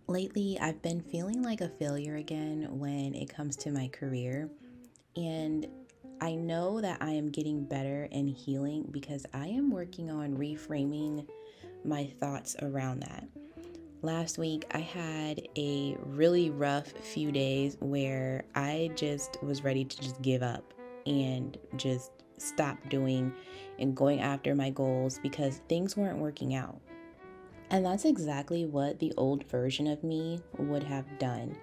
Lately, I've been feeling like a failure again when it comes to my career. And I know that I am getting better and healing because I am working on reframing my thoughts around that. Last week, I had a really rough few days where I just was ready to just give up and just stop doing and going after my goals because things weren't working out. And that's exactly what the old version of me would have done.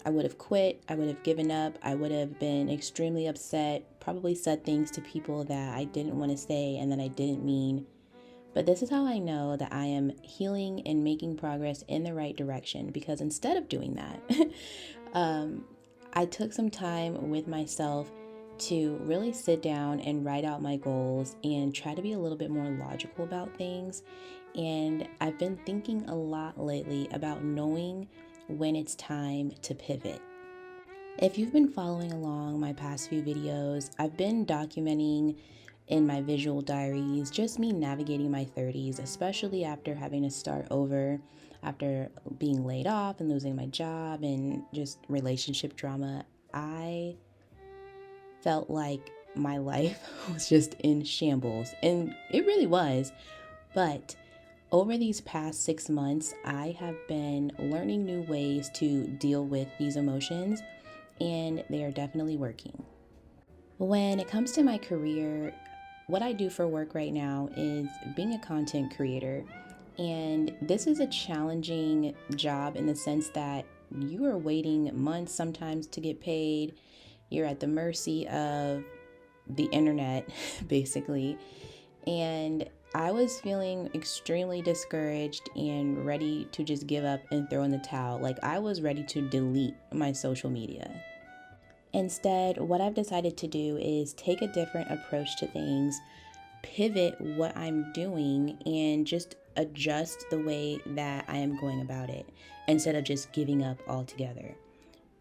I would have quit, I would have given up, I would have been extremely upset, probably said things to people that I didn't want to say and that I didn't mean. But this is how I know that I am healing and making progress in the right direction because instead of doing that, um, I took some time with myself to really sit down and write out my goals and try to be a little bit more logical about things. And I've been thinking a lot lately about knowing when it's time to pivot. If you've been following along my past few videos, I've been documenting in my visual diaries just me navigating my 30s, especially after having to start over, after being laid off and losing my job and just relationship drama. I felt like my life was just in shambles, and it really was. But over these past 6 months, I have been learning new ways to deal with these emotions, and they are definitely working. When it comes to my career, what I do for work right now is being a content creator. And this is a challenging job in the sense that you are waiting months sometimes to get paid. You're at the mercy of the internet, basically. And I was feeling extremely discouraged and ready to just give up and throw in the towel. Like I was ready to delete my social media. Instead, what I've decided to do is take a different approach to things, pivot what I'm doing, and just adjust the way that I am going about it instead of just giving up altogether.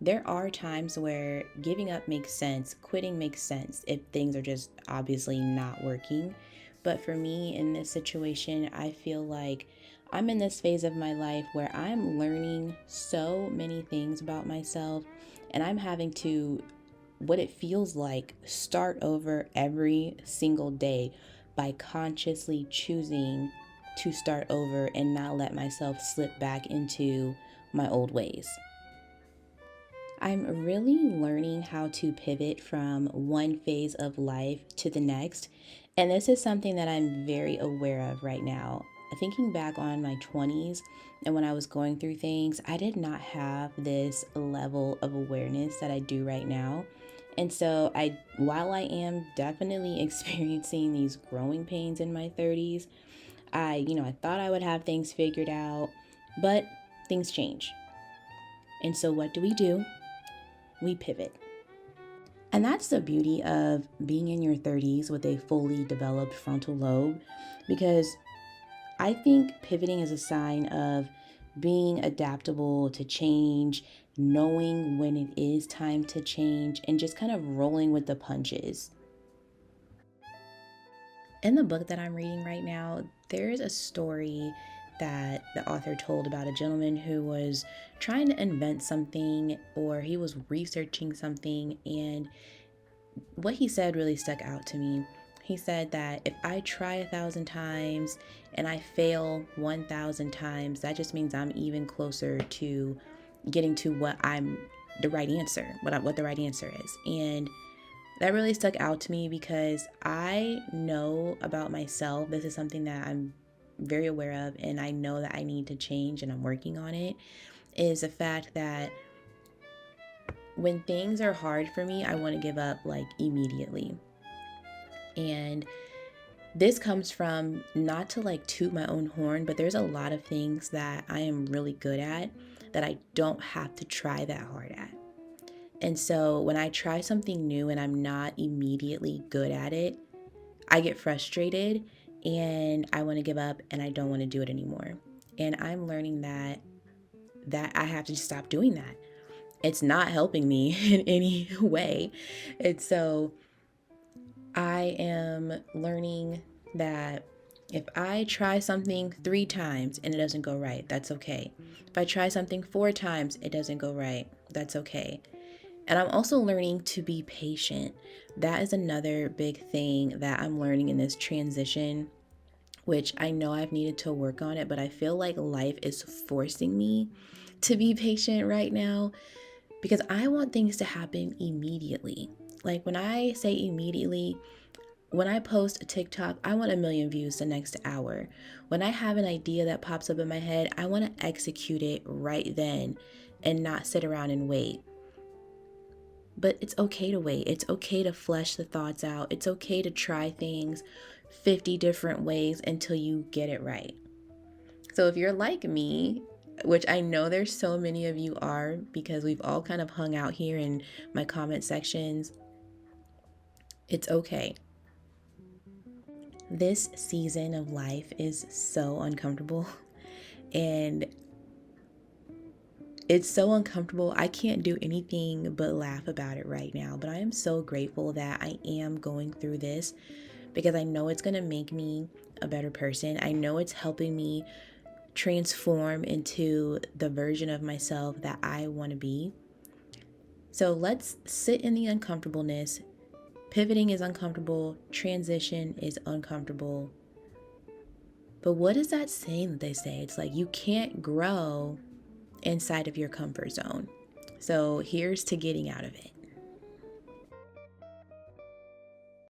There are times where giving up makes sense, quitting makes sense if things are just obviously not working. But for me in this situation, I feel like I'm in this phase of my life where I'm learning so many things about myself and I'm having to, what it feels like, start over every single day by consciously choosing to start over and not let myself slip back into my old ways. I'm really learning how to pivot from one phase of life to the next. And this is something that I'm very aware of right now. Thinking back on my 20s and when I was going through things, I did not have this level of awareness that I do right now. And so while I am definitely experiencing these growing pains in my 30s, I thought I would have things figured out, but things change. And so what do? We pivot. And that's the beauty of being in your 30s with a fully developed frontal lobe, because I think pivoting is a sign of being adaptable to change, knowing when it is time to change, and just kind of rolling with the punches. In the book that I'm reading right now, there's a story that the author told about a gentleman who was trying to invent something or he was researching something, and what he said really stuck out to me. He said that if I try 1,000 times and I fail 1,000 times, that just means I'm even closer to getting to the right answer, what the right answer is. And that really stuck out to me because I know about myself. This is something that I'm very aware of, and I know that I need to change, and I'm working on it. Is the fact that when things are hard for me, I want to give up like immediately. And this comes from, not to like toot my own horn, but there's a lot of things that I am really good at that I don't have to try that hard at. And so when I try something new and I'm not immediately good at it, I get frustrated and I want to give up and I don't want to do it anymore. And I'm learning that I have to just stop doing that. It's not helping me in any way. And so I am learning that If I try something 3 times and it doesn't go right, that's okay. If I try something 4 times, it doesn't go right, that's okay. And I'm also learning to be patient. That is another big thing that I'm learning in this transition, which I know I've needed to work on it, but I feel like life is forcing me to be patient right now because I want things to happen immediately. Like when I say immediately, when I post a TikTok, I want 1 million views the next hour. When I have an idea that pops up in my head, I want to execute it right then and not sit around and wait. But it's okay to wait. It's okay to flesh the thoughts out. It's okay to try things 50 different ways until you get it right. So if you're like me, which I know there's so many of you are because we've all kind of hung out here in my comment sections, it's okay. This season of life is so uncomfortable and it's so uncomfortable. I can't do anything but laugh about it right now. But I am so grateful that I am going through this because I know it's going to make me a better person. I know it's helping me transform into the version of myself that I want to be. So let's sit in the uncomfortableness. Pivoting is uncomfortable, transition is uncomfortable. But what is that saying that they say? It's like you can't grow inside of your comfort zone. So here's to getting out of it.